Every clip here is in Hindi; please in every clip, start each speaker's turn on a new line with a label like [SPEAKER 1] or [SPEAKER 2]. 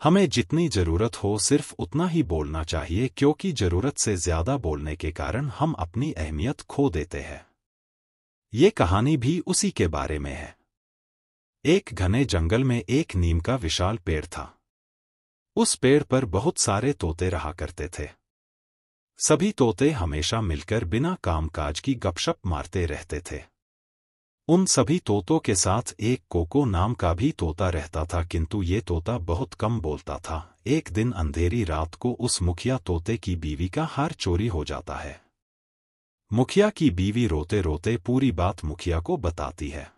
[SPEAKER 1] हमें जितनी जरूरत हो सिर्फ उतना ही बोलना चाहिए, क्योंकि जरूरत से ज्यादा बोलने के कारण हम अपनी अहमियत खो देते हैं। ये कहानी भी उसी के बारे में है। एक घने जंगल में एक नीम का विशाल पेड़ था। उस पेड़ पर बहुत सारे तोते रहा करते थे। सभी तोते हमेशा मिलकर बिना कामकाज की गपशप मारते रहते थे। उन सभी तोतों के साथ एक कोको नाम का भी तोता रहता था, किंतु ये तोता बहुत कम बोलता था। एक दिन अंधेरी रात को उस मुखिया तोते की बीवी का हार चोरी हो जाता है। मुखिया की बीवी रोते रोते पूरी बात मुखिया को बताती है।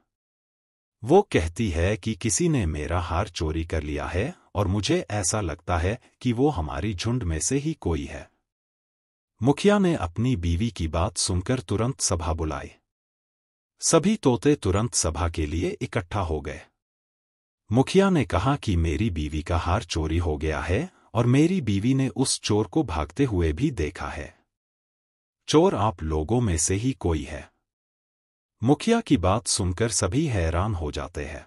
[SPEAKER 1] वो कहती है कि किसी ने मेरा हार चोरी कर लिया है और मुझे ऐसा लगता है कि वो हमारी झुंड में से ही कोई है। मुखिया ने अपनी बीवी की बात सुनकर तुरंत सभा बुलाई। सभी तोते तुरंत सभा के लिए इकट्ठा हो गए। मुखिया ने कहा कि मेरी बीवी का हार चोरी हो गया है और मेरी बीवी ने उस चोर को भागते हुए भी देखा है। चोर आप लोगों में से ही कोई है। मुखिया की बात सुनकर सभी हैरान हो जाते हैं।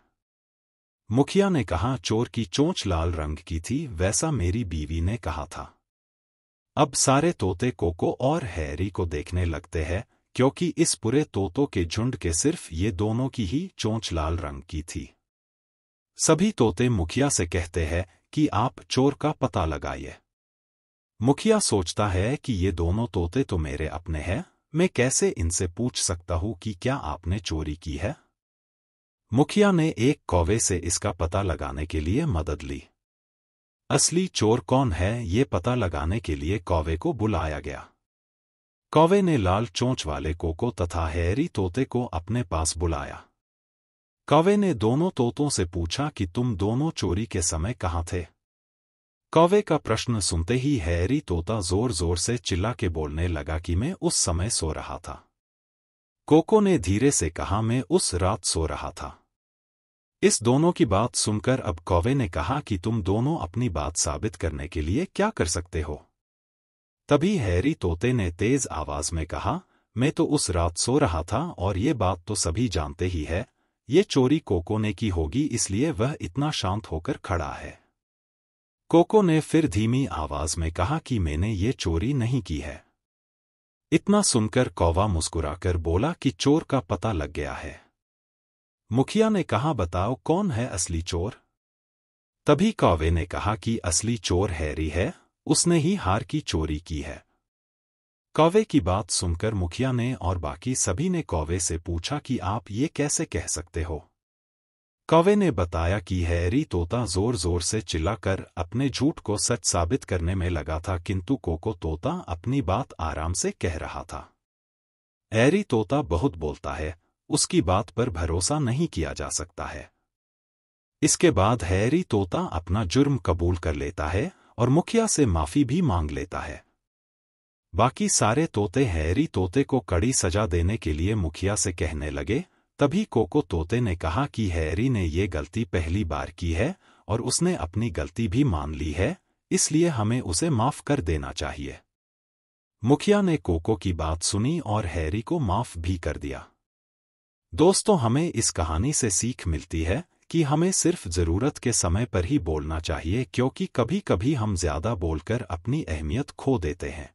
[SPEAKER 1] मुखिया ने कहा, चोर की चोंच लाल रंग की थी, वैसा मेरी बीवी ने कहा था। अब सारे तोते कोको और हैरी को देखने लगते हैं, क्योंकि इस पूरे तोतों के झुंड के सिर्फ ये दोनों की ही चोंच लाल रंग की थी। सभी तोते मुखिया से कहते हैं कि आप चोर का पता लगाइए। मुखिया सोचता है कि ये दोनों तोते तो मेरे अपने हैं, मैं कैसे इनसे पूछ सकता हूँ कि क्या आपने चोरी की है। मुखिया ने एक कौवे से इसका पता लगाने के लिए मदद ली। असली चोर कौन है ये पता लगाने के लिए कौवे को बुलाया गया। कौवे ने लाल चोंच वाले कोको तथा हैरी तोते को अपने पास बुलाया। कौवे ने दोनों तोतों से पूछा कि तुम दोनों चोरी के समय कहाँ थे। कौवे का प्रश्न सुनते ही हैरी तोता जोर जोर से चिल्ला के बोलने लगा कि मैं उस समय सो रहा था। कोको ने धीरे से कहा, मैं उस रात सो रहा था। इस दोनों की बात सुनकर अब कौवे ने कहा कि तुम दोनों अपनी बात साबित करने के लिए क्या कर सकते हो। तभी हैरी तोते ने तेज आवाज में कहा, मैं तो उस रात सो रहा था और ये बात तो सभी जानते ही है। ये चोरी कोको ने की होगी, इसलिए वह इतना शांत होकर खड़ा है। कोको ने फिर धीमी आवाज में कहा कि मैंने ये चोरी नहीं की है। इतना सुनकर कौवा मुस्कुराकर बोला कि चोर का पता लग गया है। मुखिया ने कहा, बताओ कौन है असली चोर। तभी कौवे ने कहा कि असली चोर हैरी है, उसने ही हार की चोरी की है। कौवे की बात सुनकर मुखिया ने और बाकी सभी ने कौवे से पूछा कि आप ये कैसे कह सकते हो। कौवे ने बताया कि हैरी तोता जोर जोर से चिल्लाकर अपने झूठ को सच साबित करने में लगा था, किंतु कोको तोता अपनी बात आराम से कह रहा था। हैरी तोता बहुत बोलता है, उसकी बात पर भरोसा नहीं किया जा सकता है। इसके बाद हैरी तोता अपना जुर्म कबूल कर लेता है और मुखिया से माफी भी मांग लेता है। बाकी सारे तोते हैरी तोते को कड़ी सजा देने के लिए मुखिया से कहने लगे। तभी कोको तोते ने कहा कि हैरी ने ये गलती पहली बार की है और उसने अपनी गलती भी मान ली है, इसलिए हमें उसे माफ कर देना चाहिए। मुखिया ने कोको की बात सुनी और हैरी को माफ भी कर दिया। दोस्तों, हमें इस कहानी से सीख मिलती है कि हमें सिर्फ जरूरत के समय पर ही बोलना चाहिए, क्योंकि कभी कभी हम ज्यादा बोलकर अपनी अहमियत खो देते हैं।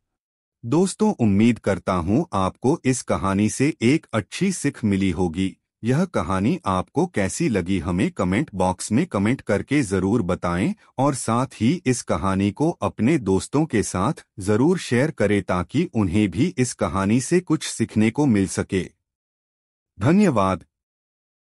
[SPEAKER 2] दोस्तों, उम्मीद करता हूँ आपको इस कहानी से एक अच्छी सीख मिली होगी। यह कहानी आपको कैसी लगी हमें कमेंट बॉक्स में कमेंट करके जरूर बताएं और साथ ही इस कहानी को अपने दोस्तों के साथ जरूर शेयर करें ताकि उन्हें भी इस कहानी से कुछ सीखने को मिल सके। धन्यवाद।